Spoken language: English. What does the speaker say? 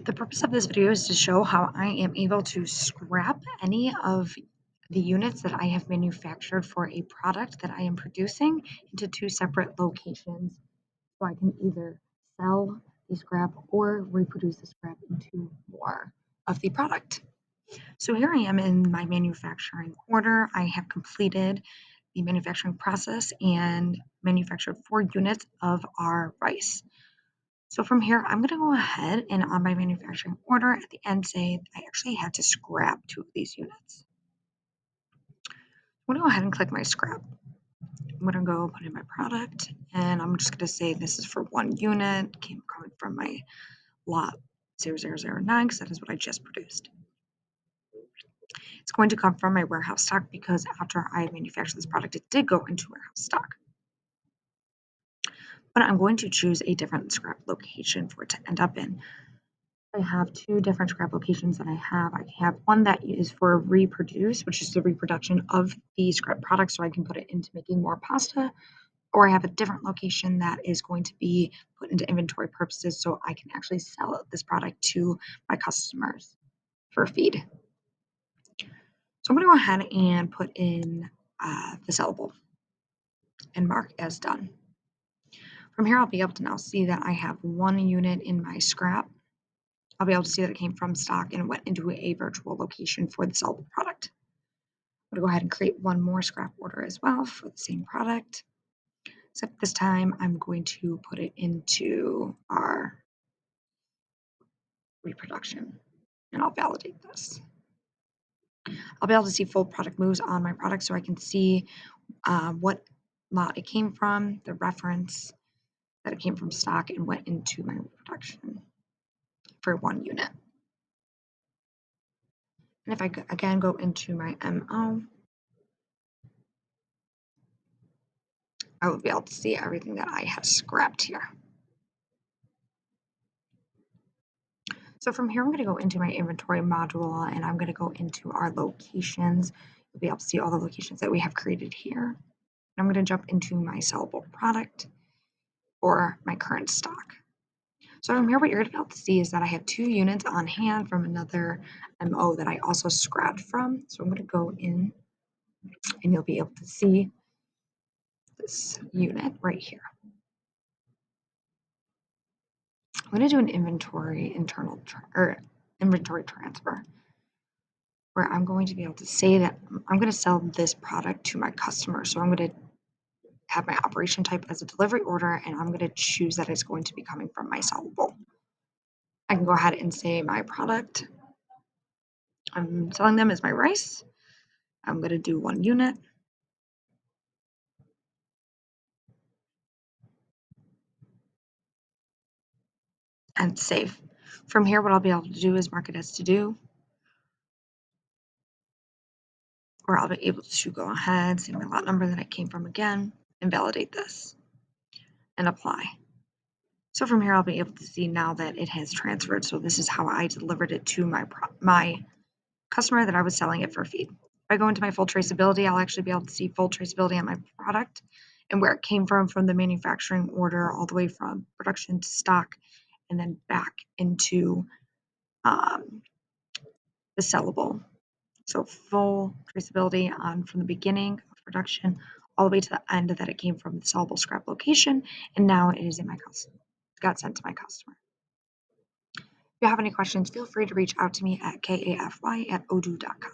The purpose of this video is to show how I am able to scrap any of the units that I have manufactured for a product that I am producing into two separate locations. So I can either sell the scrap or reproduce the scrap into more of the product. So here I am in my manufacturing order. I have completed the manufacturing process and manufactured 4 units of our rice. So from here, I'm going to go ahead and on my manufacturing order at the end say I actually had to scrap 2 of these units. I'm going to go ahead and click my scrap. I'm going to go put in my product and I'm just going to say this is for 1 unit, coming from my lot 0009 because that is what I just produced. It's going to come from my warehouse stock because after I manufactured this product, it did go into warehouse stock. But I'm going to choose a different scrap location for it to end up in. I have 2 different scrap locations that I have. I have one that is for reproduce, which is the reproduction of the scrap product, so I can put it into making more pasta. Or I have a different location that is going to be put into inventory purposes, so I can actually sell this product to my customers for feed. So I'm going to go ahead and put in the sellable and mark as done. From here, I'll be able to now see that I have 1 unit in my scrap. I'll be able to see that it came from stock and it went into a virtual location for the sellable product. I'm going to go ahead and create 1 more scrap order as well for the same product. Except this time I'm going to put it into our reproduction and I'll validate this. I'll be able to see full product moves on my product so I can see what lot it came from, the reference that it came from stock and went into my reproduction for 1 unit. And if I again go into my MO, I will be able to see everything that I have scrapped here. So from here, I'm going to go into my inventory module and I'm going to go into our locations. You'll be able to see all the locations that we have created here. I'm going to jump into my sellable product or my current stock. So from here, what you're going to be able to see is that I have 2 units on hand from another MO that I also scrapped from. So I'm going to go in and you'll be able to see this unit right here. I'm going to do an inventory inventory transfer where I'm going to be able to say that I'm going to sell this product to my customer. So I'm going to have my operation type as a delivery order and I'm going to choose that it's going to be coming from my sellable. I can go ahead and say my product I'm selling them as my rice. I'm going to do 1 unit. And save. From here, what I'll be able to do is mark it as to do. Or I'll be able to go ahead, say my lot number that I came from again, and validate this and apply. So from here, I'll be able to see now that it has transferred. So this is how I delivered it to my customer that I was selling it for feed. If I go into my full traceability, I'll actually be able to see full traceability on my product and where it came from the manufacturing order all the way from production to stock and then back into the sellable. So full traceability on from the beginning of production all the way to the end that it came from the sellable scrap location, and now it is in my customer. It got sent to my customer. If you have any questions, feel free to reach out to me at kafy@odoo.com.